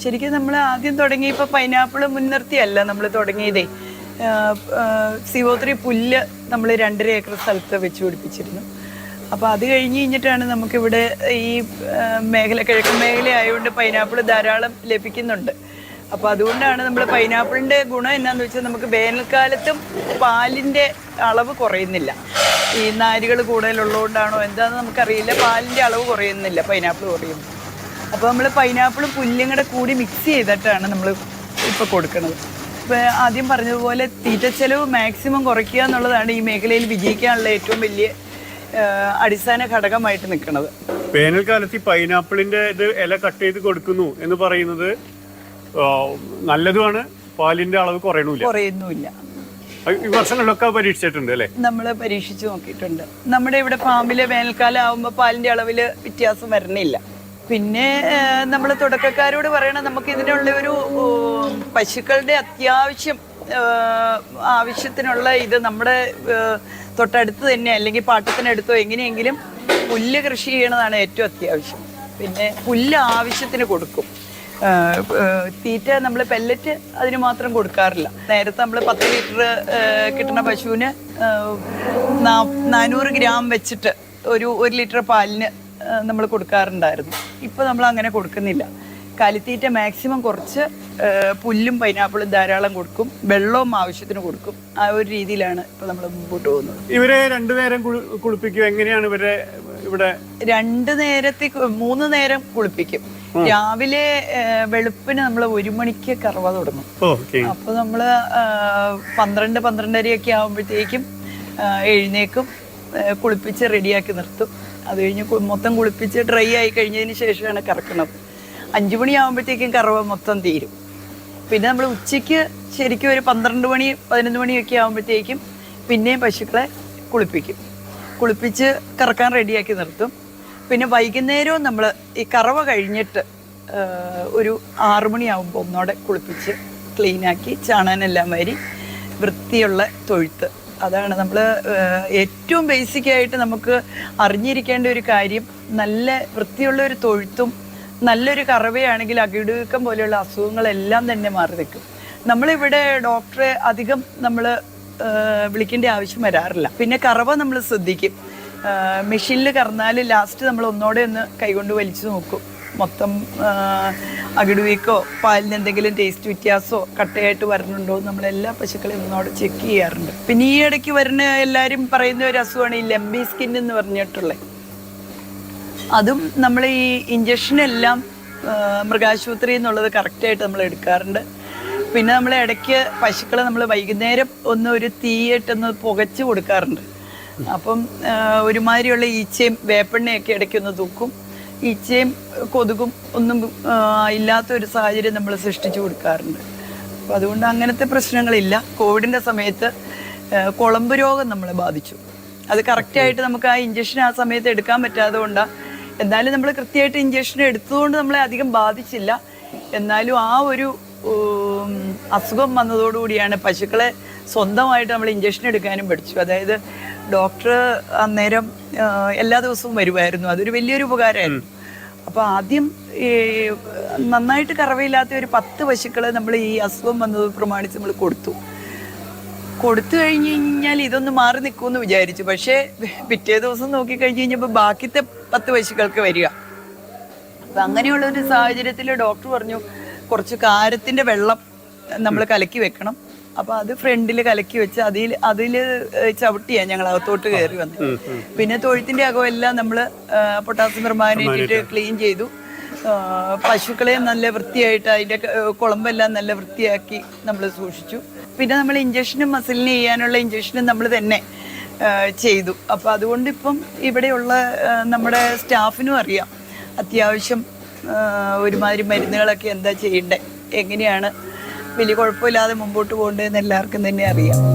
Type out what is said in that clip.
ശരിക്കും നമ്മൾ ആദ്യം തുടങ്ങിയപ്പോൾ പൈനാപ്പിൾ മുൻനിർത്തിയല്ല നമ്മൾ തുടങ്ങിയതേ. CO3 പുല്ല് നമ്മൾ 2.5 ഏക്കർ സ്ഥലത്ത് വെച്ച് പിടിപ്പിച്ചിരുന്നു. അപ്പോൾ അത് കഴിഞ്ഞിട്ടാണ് നമുക്കിവിടെ ഈ കിഴക്കൻ മേഖല ആയതുകൊണ്ട് പൈനാപ്പിൾ ധാരാളം ലഭിക്കുന്നുണ്ട്. അപ്പോൾ അതുകൊണ്ടാണ് നമ്മൾ പൈനാപ്പിളിൻ്റെ ഗുണം എന്നാന്ന് വെച്ചാൽ നമുക്ക് വേനൽക്കാലത്തും പാലിൻ്റെ അളവ് കുറയുന്നില്ല. ഈ നാരുകൾ കൂടുതലുള്ളതുകൊണ്ടാണോ എന്താണെന്ന് നമുക്കറിയില്ല, പാലിൻ്റെ അളവ് കുറയുന്നില്ല, പൈനാപ്പിൾ കുറയുന്നു. അപ്പോൾ നമ്മൾ പൈനാപ്പിളും പുല്ലും കൂടെ കൂടി മിക്സ് ചെയ്തിട്ടാണ് നമ്മൾ ഇപ്പോൾ കൊടുക്കുന്നത്. ഇപ്പോൾ ആദ്യം പറഞ്ഞതുപോലെ തീറ്റച്ചെലവ് മാക്സിമം കുറയ്ക്കുക എന്നുള്ളതാണ് ഈ മേഖലയിൽ വിജയിക്കാനുള്ള ഏറ്റവും വലിയ അടിസ്ഥാന ഘടകമായിട്ട് നിൽക്കുന്നത്. വേനൽക്കാലത്ത് ഈ പൈനാപ്പിളിൻ്റെ ഇത് ഇല കട്ട് ചെയ്ത് കൊടുക്കുന്നു എന്ന് പറയുന്നത് നല്ലതുമാണ്, പാലിൻ്റെ അളവ് കുറയുന്നില്ല. ഈ വർഷങ്ങളിലൊക്കെ പരീക്ഷിച്ചിട്ടുണ്ട് അല്ലേ? നമ്മൾ പരീക്ഷിച്ച് നോക്കിയിട്ടുണ്ട്. നമ്മുടെ ഇവിടെ ഫാമിൽ വേനൽക്കാലം ആകുമ്പോൾ പാലിൻ്റെ അളവിൽ വ്യത്യാസം വരണില്ല. പിന്നെ നമ്മൾ തുടക്കക്കാരോട് പറയണം, നമുക്ക് ഇതിനുള്ള ഒരു പശുക്കളുടെ ആവശ്യത്തിനുള്ള ഇത് നമ്മുടെ തൊട്ടടുത്ത് തന്നെ അല്ലെങ്കിൽ പാട്ടത്തിനടുത്തോ എങ്ങനെയെങ്കിലും പുല്ല് കൃഷി ചെയ്യണതാണ് ഏറ്റവും അത്യാവശ്യം. പിന്നെ പുല്ല് ആവശ്യത്തിന് കൊടുക്കും. തീറ്റ നമ്മൾ പെല്ലറ്റ് അതിന് മാത്രം കൊടുക്കാറില്ല. നേരത്തെ നമ്മൾ 10 ലിറ്റർ കിട്ടുന്ന പശുവിന് 400 ഗ്രാം വെച്ചിട്ട് ഒരു ലിറ്റർ പാലിന് നമ്മൾ കൊടുക്കാറുണ്ടായിരുന്നു. ഇപ്പോൾ നമ്മൾ അങ്ങനെ കൊടുക്കുന്നില്ല. കാലിത്തീറ്റ മാക്സിമം കുറച്ച് പുല്ലും പൈനാപ്പിളും ധാരാളം കൊടുക്കും, വെള്ളവും ആവശ്യത്തിന് കൊടുക്കും. ആ ഒരു രീതിയിലാണ് ഇപ്പോൾ നമ്മൾ മുമ്പോട്ട് പോകുന്നത്. ഇവരെ 2 നേരം കുളിപ്പിക്കും? എങ്ങനെയാണ് ഇവരെ ഇവിടെ? 3 നേരം കുളിപ്പിക്കും. രാവിലെ വെളുപ്പിന് നമ്മൾ 1 മണിക്ക് കറവ തുടങ്ങും. അപ്പോൾ നമ്മൾ 12-12:30 ആകുമ്പോഴത്തേക്കും എഴുന്നേക്കും, കുളിപ്പിച്ച് റെഡിയാക്കി നിർത്തും. അത് കഴിഞ്ഞ് മൊത്തം കുളിപ്പിച്ച് ഡ്രൈ ആയി കഴിഞ്ഞതിന് ശേഷമാണ് കറക്കുന്നത്. 5 മണിയാകുമ്പോഴത്തേക്കും കറവ മൊത്തം തീരും. പിന്നെ നമ്മൾ ഉച്ചയ്ക്ക് ശരിക്കും ഒരു 12 മണി 11 മണിയൊക്കെ ആകുമ്പോഴത്തേക്കും പിന്നെയും പശുക്കളെ കുളിപ്പിച്ച് കറക്കാൻ റെഡിയാക്കി നിർത്തും. പിന്നെ വൈകുന്നേരവും നമ്മൾ ഈ കറവ കഴിഞ്ഞിട്ട് ഒരു 6 മണിയാകുമ്പോൾ ഒന്നോടെ കുളിപ്പിച്ച് ക്ലീനാക്കി ചാണാനെല്ലാം വാരി വൃത്തിയുള്ള തൊഴുത്ത്. അതാണ് നമ്മൾ ഏറ്റവും ബേസിക്കായിട്ട് നമുക്ക് അറിഞ്ഞിരിക്കേണ്ട ഒരു കാര്യം. നല്ല വൃത്തിയുള്ള ഒരു തൊഴുത്തും നല്ലൊരു കറവയാണെങ്കിൽ അകിടുവീക്കം പോലെയുള്ള അസുഖങ്ങളെല്ലാം തന്നെ മാറി നിൽക്കും. നമ്മളിവിടെ ഡോക്ടറെ അധികം നമ്മൾ വിളിക്കേണ്ട ആവശ്യം വരാറില്ല. പിന്നെ കറവ നമ്മൾ ശ്രദ്ധിക്കും. മെഷീനിൽ കറന്നാൽ ലാസ്റ്റ് നമ്മൾ ഒന്നോടെ ഒന്ന് കൈകൊണ്ട് വലിച്ചു നോക്കും. മൊത്തം അകിടുവീക്കോ പാലിന് എന്തെങ്കിലും ടേസ്റ്റ് വ്യത്യാസമോ കട്ടയായിട്ട് വരുന്നുണ്ടോ നമ്മളെല്ലാ പശുക്കളെയും ഒന്നോടെ ചെക്ക് ചെയ്യാറുണ്ട്. പിന്നെ ഈ ഇടയ്ക്ക് വരുന്ന എല്ലാവരും പറയുന്ന ഒരു അസുഖമാണ് ഈ ലംബി സ്കിൻ എന്ന് പറഞ്ഞിട്ടുള്ളത്. അതും നമ്മൾ ഈ ഇഞ്ചക്ഷനെല്ലാം മൃഗാശുപത്രി എന്നുള്ളത് കറക്റ്റായിട്ട് നമ്മൾ എടുക്കാറുണ്ട്. പിന്നെ നമ്മൾ ഇടയ്ക്ക് പശുക്കളെ നമ്മൾ വൈകുന്നേരം ഒരു തീയിട്ടൊന്ന് പുകച്ച് കൊടുക്കാറുണ്ട്. അപ്പം ഒരുമാതിരിയുള്ള ഈച്ചയും വേപ്പെണ്ണയൊക്കെ ഇടയ്ക്കൊന്ന് തൂക്കും. ഈച്ചയും കൊതുകും ഒന്നും ഇല്ലാത്തൊരു സാഹചര്യം നമ്മൾ സൃഷ്ടിച്ചു കൊടുക്കാറുണ്ട്. അപ്പം അതുകൊണ്ട് അങ്ങനത്തെ പ്രശ്നങ്ങളില്ല. കോവിഡിൻ്റെ സമയത്ത് കുളമ്പ് രോഗം നമ്മളെ ബാധിച്ചു. അത് കറക്റ്റായിട്ട് നമുക്ക് ആ ഇഞ്ചക്ഷൻ ആ സമയത്ത് എടുക്കാൻ പറ്റാതെ കൊണ്ടാണ്. എന്നാലും നമ്മൾ കൃത്യമായിട്ട് ഇഞ്ചക്ഷൻ എടുത്തതുകൊണ്ട് നമ്മളെ അധികം ബാധിച്ചില്ല. എന്നാലും ആ ഒരു അസുഖം വന്നതോടുകൂടിയാണ് പശുക്കളെ സ്വന്തമായിട്ട് നമ്മൾ ഇഞ്ചക്ഷൻ എടുക്കാനും പഠിച്ചു. അതായത് ഡോക്ടർ അന്നേരം എല്ലാ ദിവസവും വരുമായിരുന്നു. അതൊരു വലിയൊരു ഉപകാരമായിരുന്നു. അപ്പോൾ ആദ്യം നന്നായിട്ട് കറവയില്ലാത്ത ഒരു 10 പശുക്കളെ നമ്മൾ ഈ അസുഖം വന്നത് പ്രമാണിച്ച് നമ്മൾ കൊടുത്തു കഴിഞ്ഞ് കഴിഞ്ഞാൽ ഇതൊന്ന് മാറി നിൽക്കുമെന്ന് വിചാരിച്ചു. പക്ഷേ പിറ്റേ ദിവസം നോക്കിക്കഴിഞ്ഞ് കഴിഞ്ഞപ്പോൾ ബാക്കിത്തെ 10 പശുക്കൾക്ക് വരിക. അപ്പം അങ്ങനെയുള്ളൊരു സാഹചര്യത്തിൽ ഡോക്ടർ പറഞ്ഞു കുറച്ച് കാരത്തിൻ്റെ വെള്ളം നമ്മൾ കലക്കി വെക്കണം. അപ്പോൾ അത് ഫ്രണ്ടിൽ കലക്കി വെച്ച് അതിൽ ചവിട്ടിയാണ് ഞങ്ങൾ അകത്തോട്ട് കയറി വന്നത്. പിന്നെ തൊഴുത്തിൻ്റെ അകമെല്ലാം നമ്മൾ പൊട്ടാസ്യം പെർമാനേറ്റ് ക്ലീൻ ചെയ്തു. പശുക്കളെ നല്ല വൃത്തിയായിട്ട് അതിൻ്റെ കുളമ്പെല്ലാം നല്ല വൃത്തിയാക്കി നമ്മൾ സൂക്ഷിച്ചു. പിന്നെ നമ്മൾ ഇഞ്ചക്ഷനും മസിലിന് ചെയ്യാനുള്ള ഇഞ്ചക്ഷനും നമ്മൾ തന്നെ ചെയ്തു. അപ്പോൾ അതുകൊണ്ട് ഇപ്പം ഇവിടെയുള്ള നമ്മുടെ സ്റ്റാഫിനും അറിയാം അത്യാവശ്യം ഒരുമാതിരി മരുന്നുകളൊക്കെ എന്താ ചെയ്യേണ്ടത്, എങ്ങനെയാണ് വലിയ കുഴപ്പമില്ലാതെ മുമ്പോട്ട് പോകേണ്ടതെന്ന് എല്ലാവർക്കും തന്നെ അറിയാം.